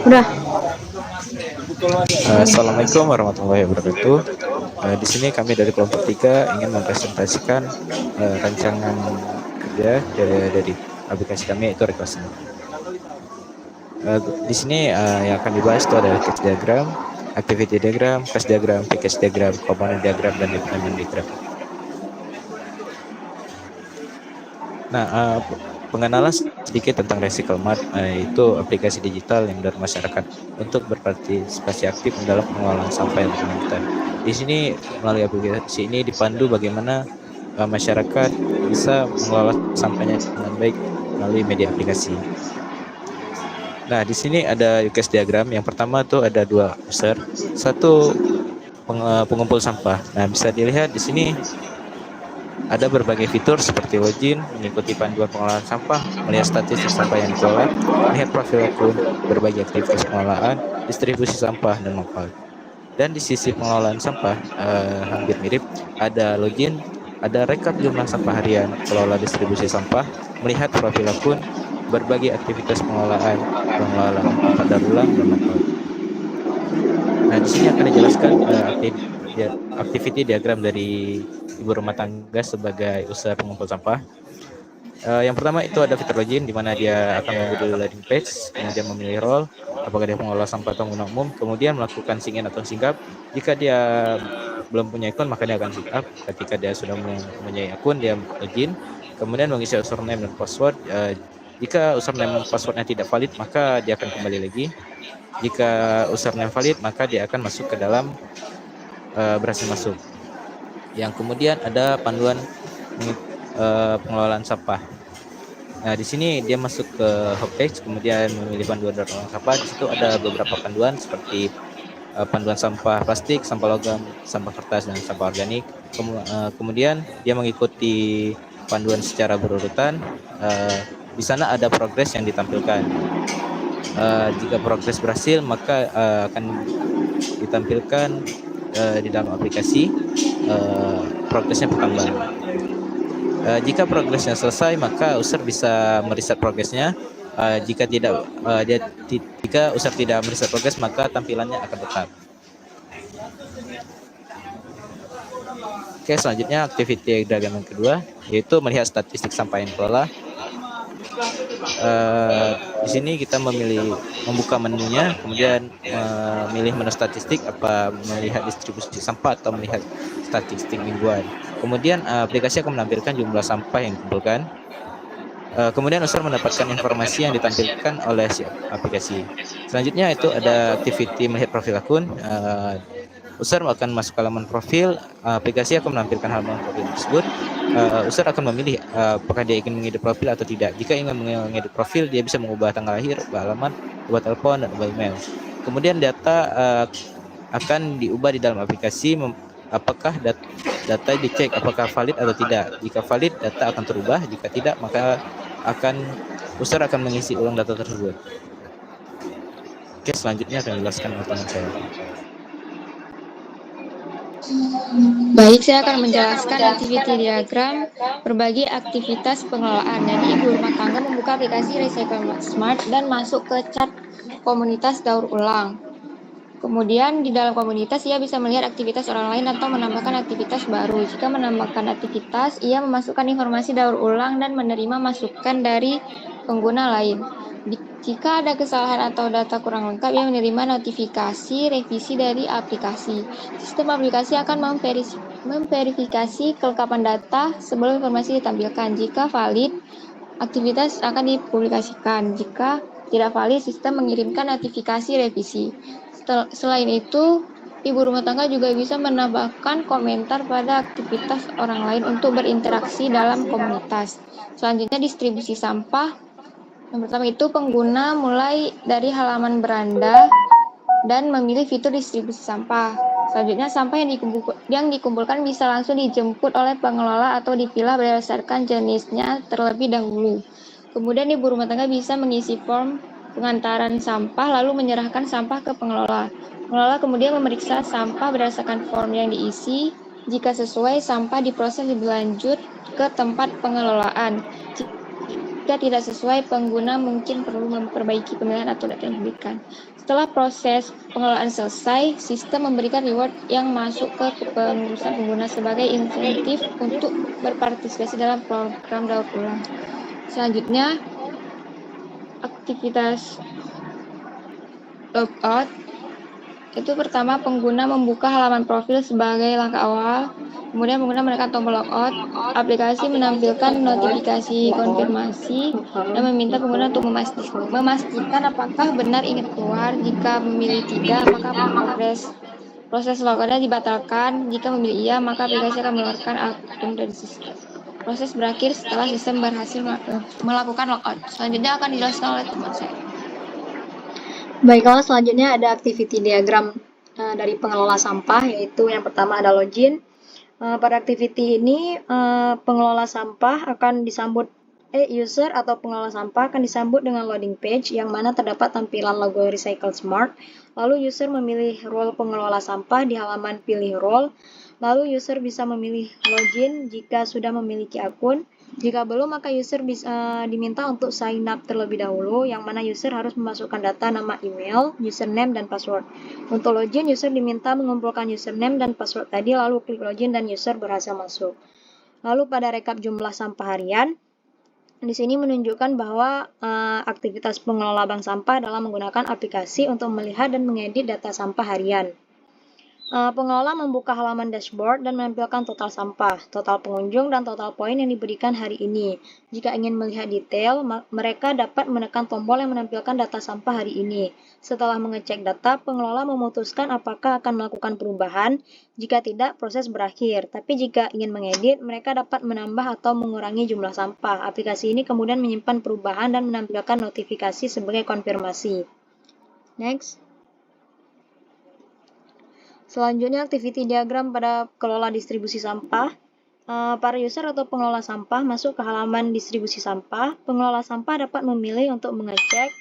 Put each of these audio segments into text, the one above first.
Udah. Assalamualaikum warahmatullahi wabarakatuh. Di sini kami dari kelompok 3 ingin mempresentasikan rancangan kerja dari aplikasi kami, yaitu Reklasnya. Di sini yang akan dibahas itu adalah case diagram, activity diagram, class diagram, package diagram, component diagram, dan deployment diagram. Nah, pengenalan sedikit tentang Recyclemat, itu aplikasi digital yang dari masyarakat untuk berpartisipasi aktif dalam pengelolaan sampah yang berkelanjutan. Di sini melalui aplikasi ini dipandu bagaimana masyarakat bisa mengelola sampahnya dengan baik melalui media aplikasi. Nah, di sini ada use case diagram. Yang pertama tuh ada dua user, satu pengumpul sampah. Nah, bisa dilihat di sini ada berbagai fitur seperti login, mengikuti panduan pengelolaan sampah, melihat statistik sampah yang dikelola, melihat profil akun, berbagi aktivitas pengelolaan, distribusi sampah, dan manfaat. Dan di sisi pengelolaan sampah hampir mirip, ada login, ada rekap jumlah sampah harian, kelola distribusi sampah, melihat profil akun, berbagi aktivitas pengelolaan sampah daur ulang, dan manfaat. Nah, di sini akan dijelaskan activity diagram dari ibu rumah tangga sebagai usaha pengumpul sampah. Yang pertama itu ada fitur login, di mana dia akan mengunduh landing page, kemudian memilih role, apakah dia pengelola sampah atau pengguna umum, kemudian melakukan sign in atau singkap. Jika dia belum punya akun, maka dia akan sign up. Ketika dia sudah mempunyai akun, dia login, kemudian mengisi username dan password. Jika username dan passwordnya tidak valid, maka dia akan kembali lagi. Jika username valid, maka dia akan masuk ke dalam berhasil masuk. Yang kemudian ada panduan pengelolaan sampah. Nah, di sini dia masuk ke homepage, kemudian memilih panduan pengelolaan sampah. Di situ ada beberapa panduan seperti panduan sampah plastik, sampah logam, sampah kertas, dan sampah organik. Kemudian dia mengikuti panduan secara berurutan. Di sana ada progres yang ditampilkan. Jika progres berhasil, maka akan ditampilkan di dalam aplikasi progresnya bertambah. Jika progresnya selesai, maka user bisa mereset progresnya. Jika user tidak mereset progres, maka tampilannya akan tetap. Oke, selanjutnya activity diagram yang kedua, yaitu melihat statistik sampah yang dikelola. Di sini kita membuka menunya, kemudian memilih menu statistik, apa melihat distribusi sampah atau melihat statistik mingguan. Kemudian aplikasi akan menampilkan jumlah sampah yang dikumpulkan. Kemudian user mendapatkan informasi yang ditampilkan oleh si aplikasi. Selanjutnya itu ada activity melihat profil akun. User akan masuk ke halaman profil, aplikasi akan menampilkan halaman profil tersebut. User akan memilih apakah dia ingin mengedit profil atau tidak. Jika ingin mengedit profil, dia bisa mengubah tanggal lahir, ubah alamat, ubah telepon, dan ubah email. Kemudian data akan diubah di dalam aplikasi. Apakah data dicek apakah valid atau tidak. Jika valid, data akan terubah. Jika tidak, maka user akan mengisi ulang data tersebut. Oke, selanjutnya akan dijelaskan oleh teman saya. Baik, saya akan menjelaskan activity diagram berbagi aktivitas pengelolaan. Jadi, ibu rumah tangga membuka aplikasi Recycle Smart dan masuk ke chat komunitas daur ulang. Kemudian di dalam komunitas ia bisa melihat aktivitas orang lain atau menambahkan aktivitas baru. Jika menambahkan aktivitas, ia memasukkan informasi daur ulang dan menerima masukan dari pengguna lain. Jika ada kesalahan atau data kurang lengkap, ia menerima notifikasi revisi dari aplikasi. Sistem aplikasi akan memverifikasi kelengkapan data sebelum informasi ditampilkan. Jika valid, aktivitas akan dipublikasikan. Jika tidak valid, sistem mengirimkan notifikasi revisi. Selain itu, ibu rumah tangga juga bisa menambahkan komentar pada aktivitas orang lain untuk berinteraksi dalam komunitas. Selanjutnya, distribusi sampah. Yang pertama itu pengguna mulai dari halaman beranda dan memilih fitur distribusi sampah. Selanjutnya, sampah yang dikumpulkan bisa langsung dijemput oleh pengelola atau dipilah berdasarkan jenisnya terlebih dahulu. Kemudian ibu rumah tangga bisa mengisi form pengantaran sampah lalu menyerahkan sampah ke pengelola. Pengelola kemudian memeriksa sampah berdasarkan form yang diisi. Jika sesuai, sampah diproses lebih lanjut ke tempat pengelolaan. Jika tidak sesuai, pengguna mungkin perlu memperbaiki pemilihan atau data yang diberikan. Setelah proses pengelolaan selesai, sistem memberikan reward yang masuk ke kepengurusan pengguna sebagai insentif untuk berpartisipasi dalam program daur ulang. Selanjutnya, aktivitas logout. Itu pertama, pengguna membuka halaman profil sebagai langkah awal. Kemudian pengguna menekan tombol logout. Aplikasi menampilkan notifikasi konfirmasi dan meminta pengguna untuk memastikan apakah benar ingin keluar. Jika memilih tidak, maka proses logoutnya dibatalkan. Jika memilih iya, maka aplikasi akan mengeluarkan akun dari sistem. Proses berakhir setelah sistem berhasil melakukan logout. Selanjutnya akan dijelaskan oleh teman saya. Baiklah, selanjutnya ada activity diagram dari pengelola sampah, yaitu yang pertama ada login. Pada activity ini, pengelola sampah akan disambut user atau pengelola sampah akan disambut dengan loading page yang mana terdapat tampilan logo Recycle Smart. Lalu user memilih role pengelola sampah di halaman pilih role. Lalu user bisa memilih login jika sudah memiliki akun. Jika belum, maka user bisa diminta untuk sign up terlebih dahulu, yang mana user harus memasukkan data nama email, username, dan password. Untuk login, user diminta mengumpulkan username dan password tadi, lalu klik login dan user berhasil masuk. Lalu pada rekap jumlah sampah harian, di sini menunjukkan bahwa aktivitas pengelola bank sampah adalah menggunakan aplikasi untuk melihat dan mengedit data sampah harian. Pengelola membuka halaman dashboard dan menampilkan total sampah, total pengunjung, dan total poin yang diberikan hari ini. Jika ingin melihat detail, mereka dapat menekan tombol yang menampilkan data sampah hari ini. Setelah mengecek data, pengelola memutuskan apakah akan melakukan perubahan. Jika tidak, proses berakhir. Tapi jika ingin mengedit, mereka dapat menambah atau mengurangi jumlah sampah. Aplikasi ini kemudian menyimpan perubahan dan menampilkan notifikasi sebagai konfirmasi. Next. Selanjutnya, activity diagram pada kelola distribusi sampah. Para user atau pengelola sampah masuk ke halaman distribusi sampah. Pengelola sampah dapat memilih untuk mengecek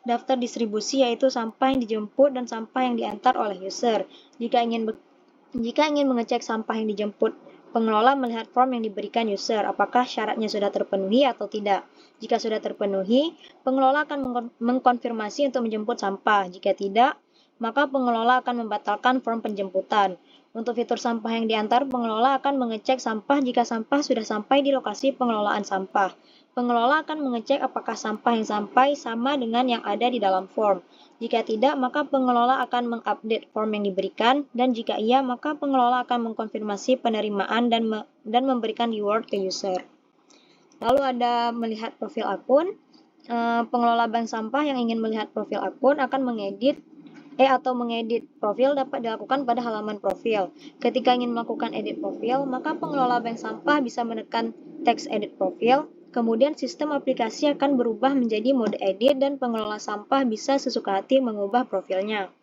daftar distribusi, yaitu sampah yang dijemput dan sampah yang diantar oleh user. Jika ingin mengecek sampah yang dijemput, pengelola melihat form yang diberikan user, apakah syaratnya sudah terpenuhi atau tidak. Jika sudah terpenuhi, pengelola akan mengkonfirmasi untuk menjemput sampah. Jika tidak, maka pengelola akan membatalkan form penjemputan. Untuk fitur sampah yang diantar, pengelola akan mengecek sampah jika sampah sudah sampai di lokasi pengelolaan sampah. Pengelola akan mengecek apakah sampah yang sampai sama dengan yang ada di dalam form. Jika tidak, maka pengelola akan mengupdate form yang diberikan, dan jika iya, maka pengelola akan mengkonfirmasi penerimaan dan memberikan reward ke user. Lalu ada melihat profil akun. Pengelola bank sampah yang ingin melihat profil akun akan mengedit profil dapat dilakukan pada halaman profil. Ketika ingin melakukan edit profil, maka pengelola bank sampah bisa menekan teks edit profil. Kemudian sistem aplikasi akan berubah menjadi mode edit dan pengelola sampah bisa sesuka hati mengubah profilnya.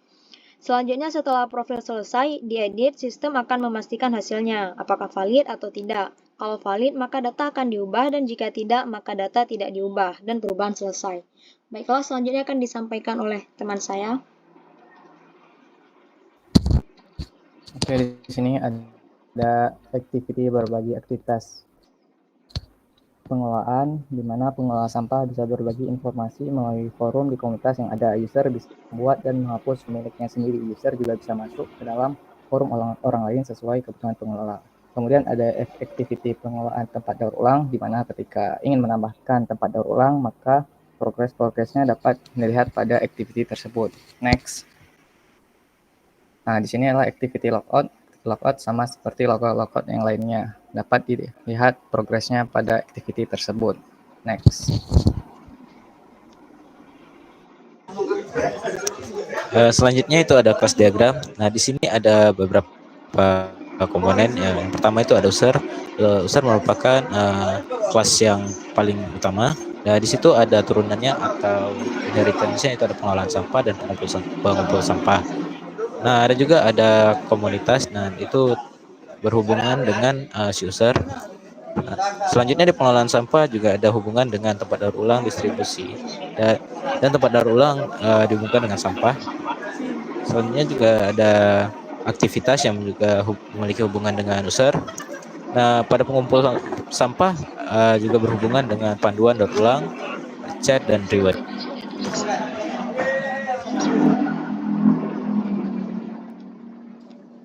Selanjutnya, setelah profil selesai diedit, sistem akan memastikan hasilnya, apakah valid atau tidak. Kalau valid, maka data akan diubah, dan jika tidak, maka data tidak diubah, dan perubahan selesai. Baiklah, selanjutnya akan disampaikan oleh teman saya. Oke, di sini ada activity berbagi aktivitas pengelolaan, di mana pengelola sampah bisa berbagi informasi melalui forum di komunitas yang ada. User bisa membuat dan menghapus miliknya sendiri. User juga bisa masuk ke dalam forum orang lain sesuai kebutuhan pengelola. Kemudian ada activity pengelolaan tempat daur ulang, di mana ketika ingin menambahkan tempat daur ulang, maka progresnya dapat dilihat pada activity tersebut. Next. Nah, di sini adalah activity logout. Logout sama seperti logout yang lainnya. Dapat dilihat progresnya pada activity tersebut. Next. Selanjutnya itu ada class diagram. Nah, di sini ada beberapa komponen. Yang pertama itu ada user. User merupakan kelas yang paling utama. Nah, di situ ada turunannya atau inheritance-nya, itu ada pengelolaan sampah dan pengumpul sampah. Nah, ada komunitas. Nah, itu berhubungan dengan si user. Nah, selanjutnya di pengelolaan sampah juga ada hubungan dengan tempat daur ulang, distribusi, dan tempat daur ulang dihubungkan dengan sampah. Selanjutnya juga ada aktivitas yang juga memiliki hubungan dengan user. Nah, pada pengumpul sampah juga berhubungan dengan panduan daur ulang, chat, dan reward.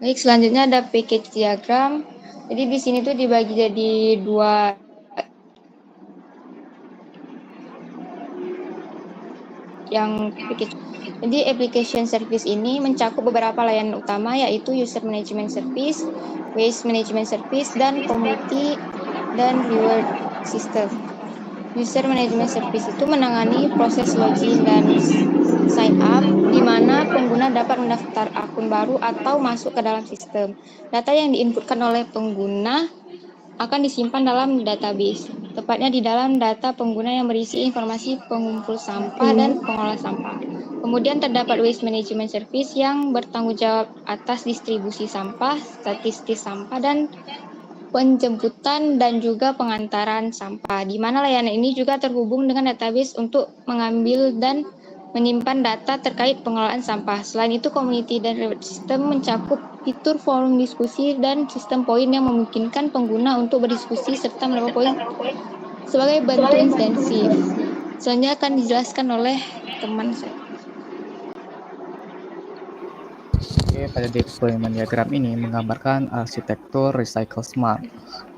Baik, selanjutnya ada package diagram. Jadi di sini tuh dibagi jadi dua yang package. Jadi application service ini mencakup beberapa layanan utama yaitu user management service, waste management service, dan community dan reward system. User management service itu menangani proses login dan sign up, di mana pengguna dapat mendaftar akun baru atau masuk ke dalam sistem. Data yang diinputkan oleh pengguna akan disimpan dalam database, tepatnya di dalam data pengguna yang berisi informasi pengumpul sampah dan pengolah sampah. Kemudian terdapat waste management service yang bertanggung jawab atas distribusi sampah, statistik sampah, dan penjemputan dan juga pengantaran sampah, di mana layanan ini juga terhubung dengan database untuk mengambil dan menyimpan data terkait pengelolaan sampah. Selain itu, community dan reward system mencakup fitur forum diskusi dan sistem poin yang memungkinkan pengguna untuk berdiskusi serta mendapat poin sebagai bentuk intensif. Selanjutnya akan dijelaskan oleh teman saya. Oke, pada deployment diagram ini menggambarkan arsitektur Recycle Smart,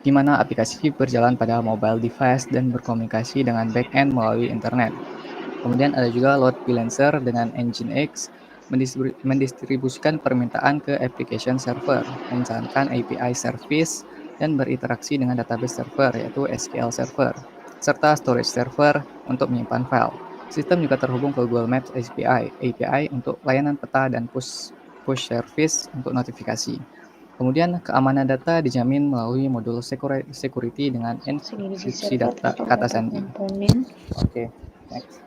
di mana aplikasi berjalan pada mobile device dan berkomunikasi dengan backend melalui internet. Kemudian ada juga load balancer dengan Nginx, mendistribusikan permintaan ke application server, menjalankan API service, dan berinteraksi dengan database server yaitu SQL server, serta storage server untuk menyimpan file. Sistem juga terhubung ke Google Maps API untuk layanan peta dan push service untuk notifikasi. Kemudian keamanan data dijamin melalui modul security dengan enkripsi data kata sandi. Oke, next.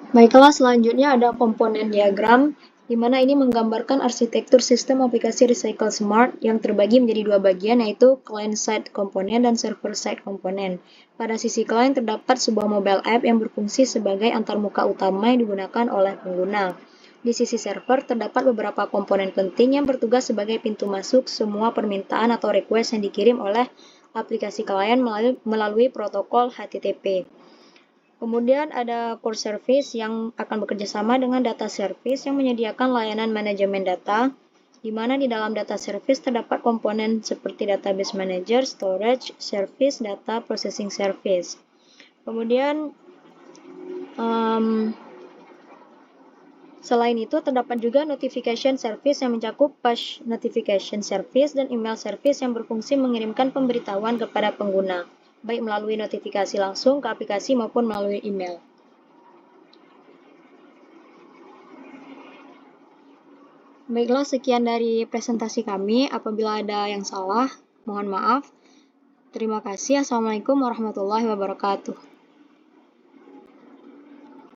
Baiklah, selanjutnya ada komponen diagram, di mana ini menggambarkan arsitektur sistem aplikasi Recycle Smart yang terbagi menjadi dua bagian, yaitu client-side komponen dan server-side komponen. Pada sisi client terdapat sebuah mobile app yang berfungsi sebagai antarmuka utama yang digunakan oleh pengguna. Di sisi server terdapat beberapa komponen penting yang bertugas sebagai pintu masuk semua permintaan atau request yang dikirim oleh aplikasi klien melalui protokol HTTP. Kemudian ada core service yang akan bekerja sama dengan data service yang menyediakan layanan manajemen data, di mana di dalam data service terdapat komponen seperti database manager, storage, service, data processing service. Kemudian selain itu terdapat juga notification service yang mencakup push notification service dan email service yang berfungsi mengirimkan pemberitahuan kepada pengguna, baik melalui notifikasi langsung ke aplikasi maupun melalui email. Baiklah, sekian dari presentasi kami. Apabila ada yang salah, mohon maaf. Terima kasih. Assalamualaikum warahmatullahi wabarakatuh.